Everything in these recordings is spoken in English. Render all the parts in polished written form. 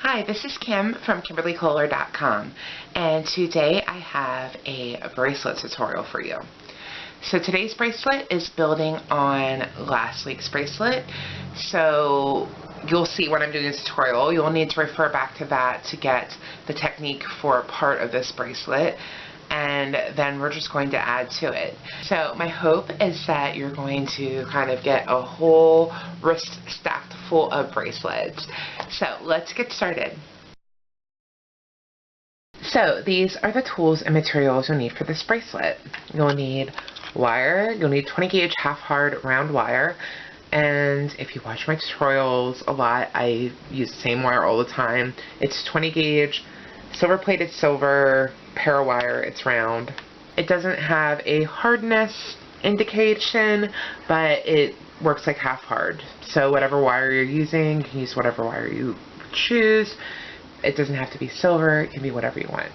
Hi, this is Kim from KimberlieKohler.com, and today I have a bracelet tutorial for you. So today's bracelet is building on last week's bracelet. So you'll see when I'm doing this tutorial, you'll need to refer back to that to get the technique for part of this bracelet, and then we're just going to add to it. So my hope is that you're going to kind of get a whole wrist stacked full of bracelets. So let's get started. So these are the tools and materials you'll need for this bracelet. You'll need wire, you'll need 20 gauge half hard round wire, and if you watch my tutorials a lot, I use the same wire all the time. It's 20 gauge, silver plated silver, para wire, it's round. It doesn't have a hardness indication, but it works like half hard. So whatever wire you're using, you can use whatever wire you choose. It doesn't have to be silver, it can be whatever you want.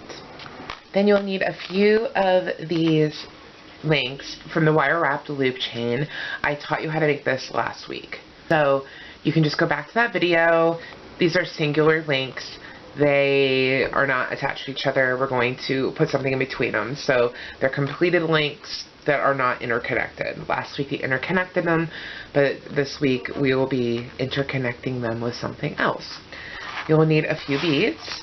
Then you'll need a few of these links from the wire wrapped loop chain. I taught you how to make this last week. So you can just go back to that video. These are singular links. They are not attached to each other. We're going to put something in between them. So they're completed links that are not interconnected. Last week we interconnected them, but this week we will be interconnecting them with something else. You'll need a few beads,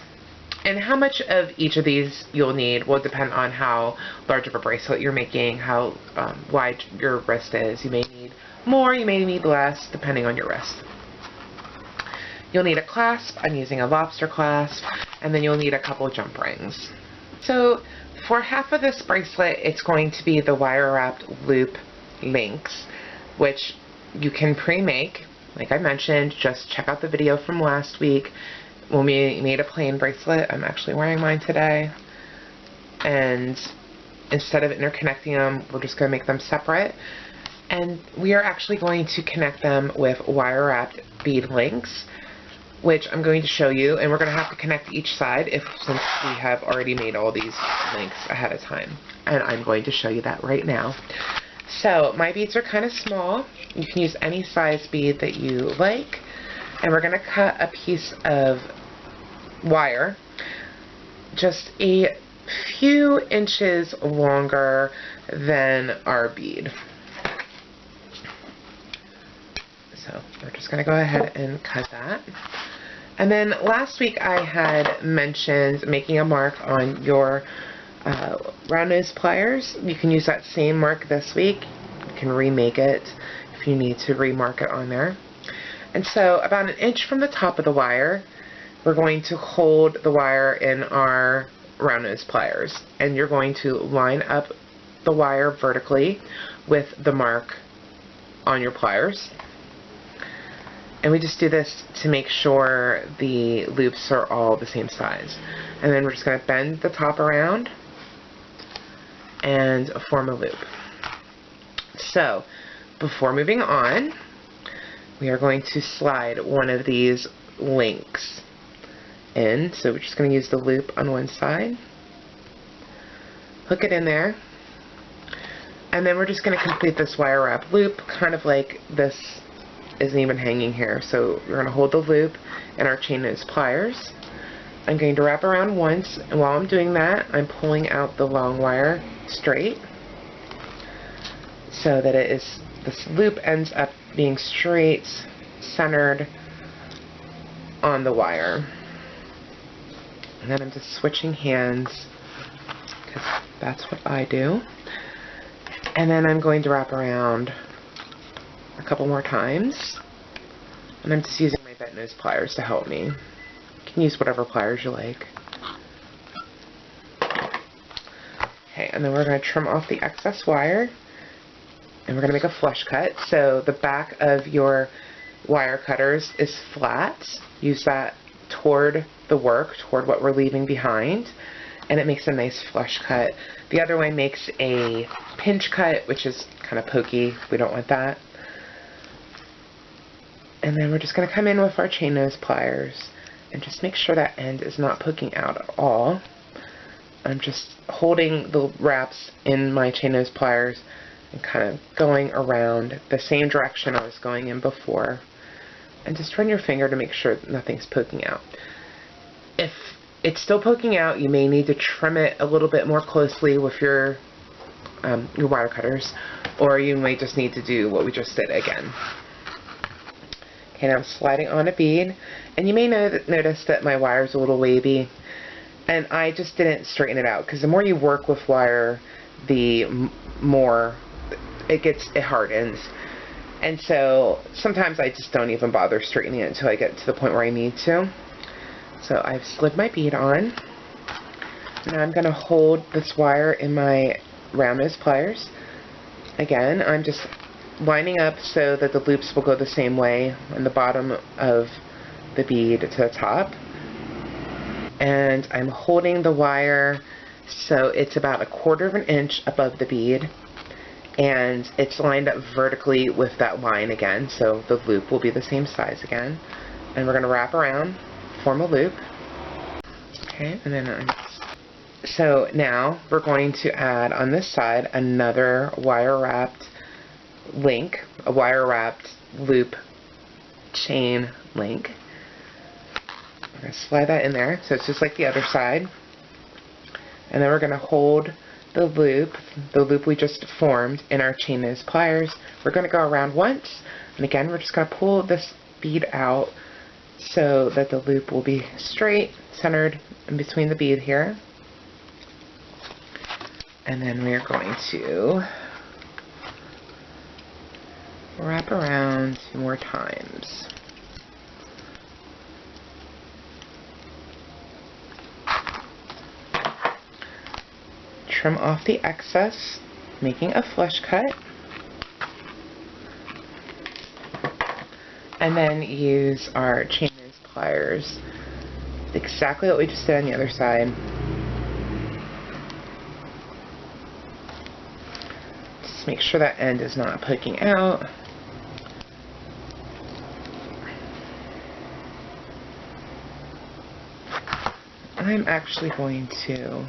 and how much of each of these you'll need will depend on how large of a bracelet you're making, how wide your wrist is. You may need more, you may need less, depending on your wrist. You'll need a clasp. I'm using a lobster clasp, and then you'll need a couple jump rings. So for half of this bracelet, it's going to be the wire wrapped loop links, which you can pre-make. Like I mentioned, just check out the video from last week when we made a plain bracelet. I'm actually wearing mine today, and instead of interconnecting them, we're just going to make them separate, and we are actually going to connect them with wire wrapped bead links, which I'm going to show you, and we're going to have to connect each side since we have already made all these links ahead of time, and I'm going to show you that right now. So my beads are kind of small. You can use any size bead that you like, and we're going to cut a piece of wire just a few inches longer than our bead. So we're just going to go ahead and cut that. And then last week I had mentioned making a mark on your round nose pliers. You can use that same mark this week. You can remake it if you need to remark it on there. And so about 1 inch from the top of the wire, we're going to hold the wire in our round nose pliers. And you're going to line up the wire vertically with the mark on your pliers. And we just do this to make sure the loops are all the same size. And then we're just going to bend the top around and form a loop. So before moving on, we are going to slide one of these links in. So we're just going to use the loop on one side, hook it in there, and then we're just going to complete this wire wrap loop, kind of like this isn't even hanging here. So we're going to hold the loop in our chain nose pliers. I'm going to wrap around once, and while I'm doing that, I'm pulling out the long wire straight so that this loop ends up being straight, centered on the wire. And then I'm just switching hands because that's what I do. And then I'm going to wrap around a couple more times, and I'm just using my bent nose pliers to help me. You can use whatever pliers you like. Okay, and then we're going to trim off the excess wire, and we're going to make a flush cut. So the back of your wire cutters is flat. Use that toward the work, toward what we're leaving behind, and it makes a nice flush cut. The other way makes a pinch cut, which is kind of pokey. We don't want that. And then we're just going to come in with our chain nose pliers and just make sure that end is not poking out at all. I'm just holding the wraps in my chain nose pliers and kind of going around the same direction I was going in before. And just run your finger to make sure that nothing's poking out. If it's still poking out, you may need to trim it a little bit more closely with your wire cutters, or you might just need to do what we just did again. Okay, now I'm sliding on a bead, and you may notice that my wire is a little wavy, and I just didn't straighten it out, because the more you work with wire, the more it hardens. And so sometimes I just don't even bother straightening it until I get to the point where I need to. So I've slid my bead on. Now I'm going to hold this wire in my round nose pliers. Again, I'm just lining up so that the loops will go the same way on the bottom of the bead to the top. And I'm holding the wire so it's about 1/4 of an inch above the bead, and it's lined up vertically with that line again, so the loop will be the same size again. And we're going to wrap around, form a loop. Okay, and then so now we're going to add on this side another wire wrapped link, a wire wrapped loop chain link. We're going to slide that in there so it's just like the other side. And then we're going to hold the loop we just formed in our chain nose pliers. We're going to go around once, and again we're just going to pull this bead out so that the loop will be straight, centered in between the bead here. And then we are going to wrap around 2 more times. Trim off the excess, making a flush cut, and then use our chain nose pliers, exactly what we just did on the other side. Just make sure that end is not poking out. I'm actually going to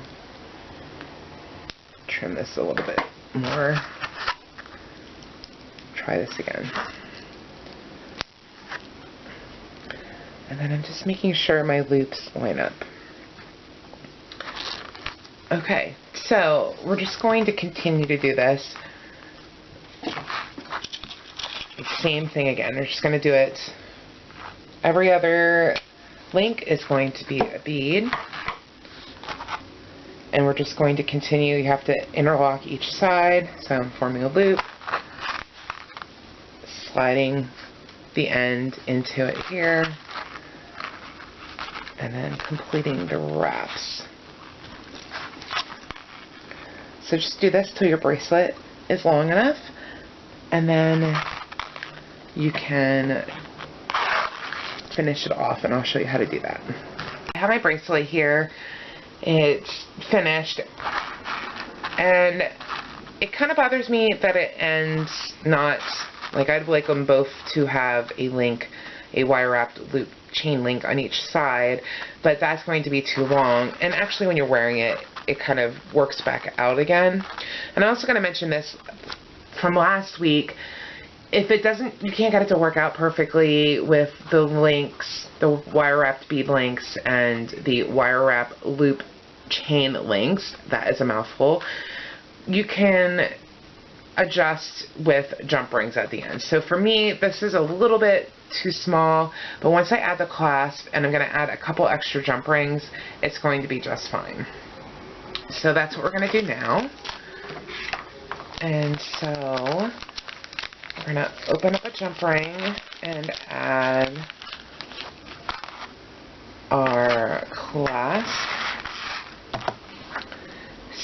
trim this a little bit more. Try this again. And then I'm just making sure my loops line up. Okay, so we're just going to continue to do this. Same thing again. We're just going to do it. Every other link is going to be a bead. And we're just going to continue. You have to interlock each side. So I'm forming a loop, sliding the end into it here, and then completing the wraps. So just do this till your bracelet is long enough, and then you can finish it off, and I'll show you how to do that. I have my bracelet here. It's finished, and it kind of bothers me that it ends not, like, I'd like them both to have a link, a wire wrapped loop chain link on each side, but that's going to be too long, and actually when you're wearing it, it kind of works back out again. And I'm also going to mention this from last week. If it doesn't, you can't get it to work out perfectly with the links, the wire wrapped bead links and the wire wrap loop chain links, that is a mouthful, you can adjust with jump rings at the end. So for me, this is a little bit too small, but once I add the clasp and I'm going to add a couple extra jump rings, it's going to be just fine. So that's what we're going to do now. And so we're going to open up a jump ring and add our clasp.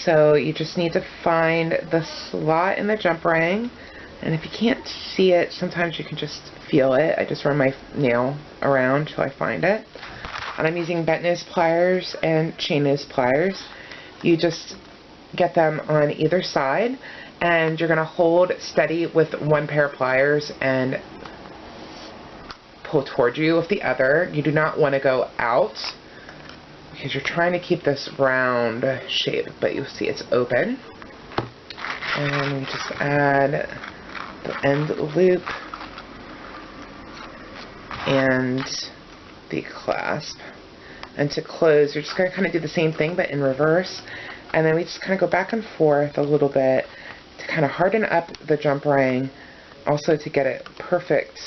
So you just need to find the slot in the jump ring, and if you can't see it, sometimes you can just feel it. I just run my nail around till I find it. And I'm using bent nose pliers and chain nose pliers. You just get them on either side, and you're going to hold steady with one pair of pliers and pull toward you with the other. You do not want to go out because you're trying to keep this round shape, but you'll see it's open. And we just add the end loop and the clasp. And to close, you're just going to kind of do the same thing but in reverse. And then we just kind of go back and forth a little bit to kind of harden up the jump ring, also to get it perfect,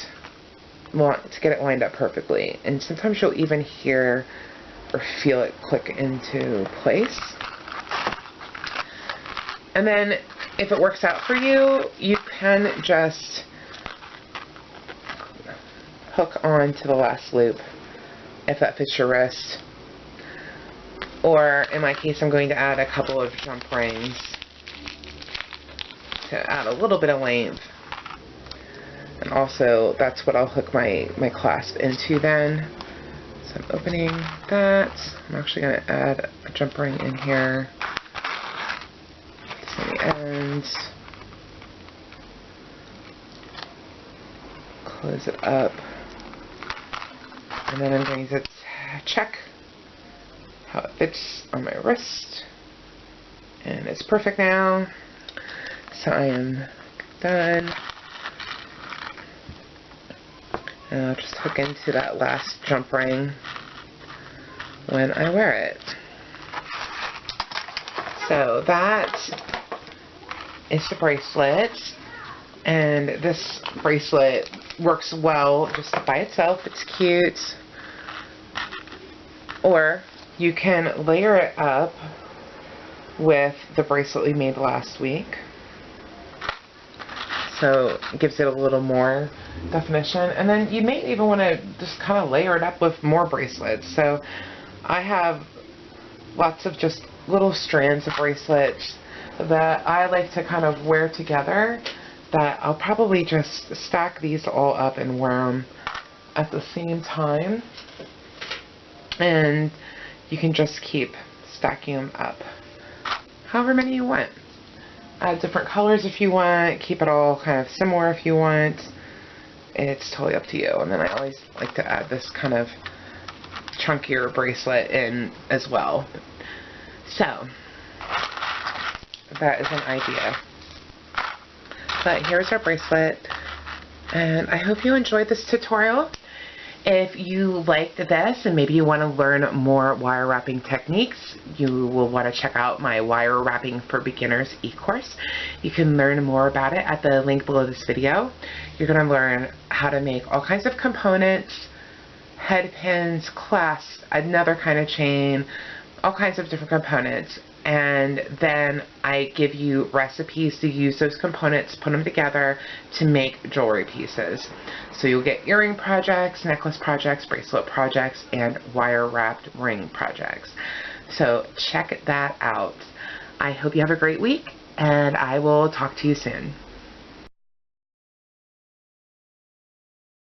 to get it lined up perfectly. And sometimes you'll even hear or feel it click into place. And then if it works out for you, you can just hook on to the last loop if that fits your wrist. Or in my case, I'm going to add a couple of jump rings to add a little bit of length. And also, that's what I'll hook my clasp into then. So I'm opening that. I'm actually going to add a jump ring in here to the ends. Close it up. And then I'm going to check how it fits on my wrist. And it's perfect now. So I am done. And I'll just hook into that last jump ring when I wear it. So that is the bracelet. And this bracelet works well just by itself. It's cute. Or you can layer it up with the bracelet we made last week. So it gives it a little more definition. And then you may even want to just kind of layer it up with more bracelets. So I have lots of just little strands of bracelets that I like to kind of wear together, that I'll probably just stack these all up and wear them at the same time. And you can just keep stacking them up however many you want. Add different colors if you want, keep it all kind of similar if you want. It's totally up to you. And then I always like to add this kind of chunkier bracelet in as well. So that is an idea. But here's our bracelet, and I hope you enjoyed this tutorial. If you liked this and maybe you want to learn more wire wrapping techniques, you will want to check out my Wire Wrapping for Beginners e-course. You can learn more about it at the link below this video. You're going to learn how to make all kinds of components, head pins, clasps, another kind of chain, all kinds of different components. And then I give you recipes to use those components, put them together to make jewelry pieces. So you'll get earring projects, necklace projects, bracelet projects, and wire wrapped ring projects. So check that out. I hope you have a great week, and I will talk to you soon.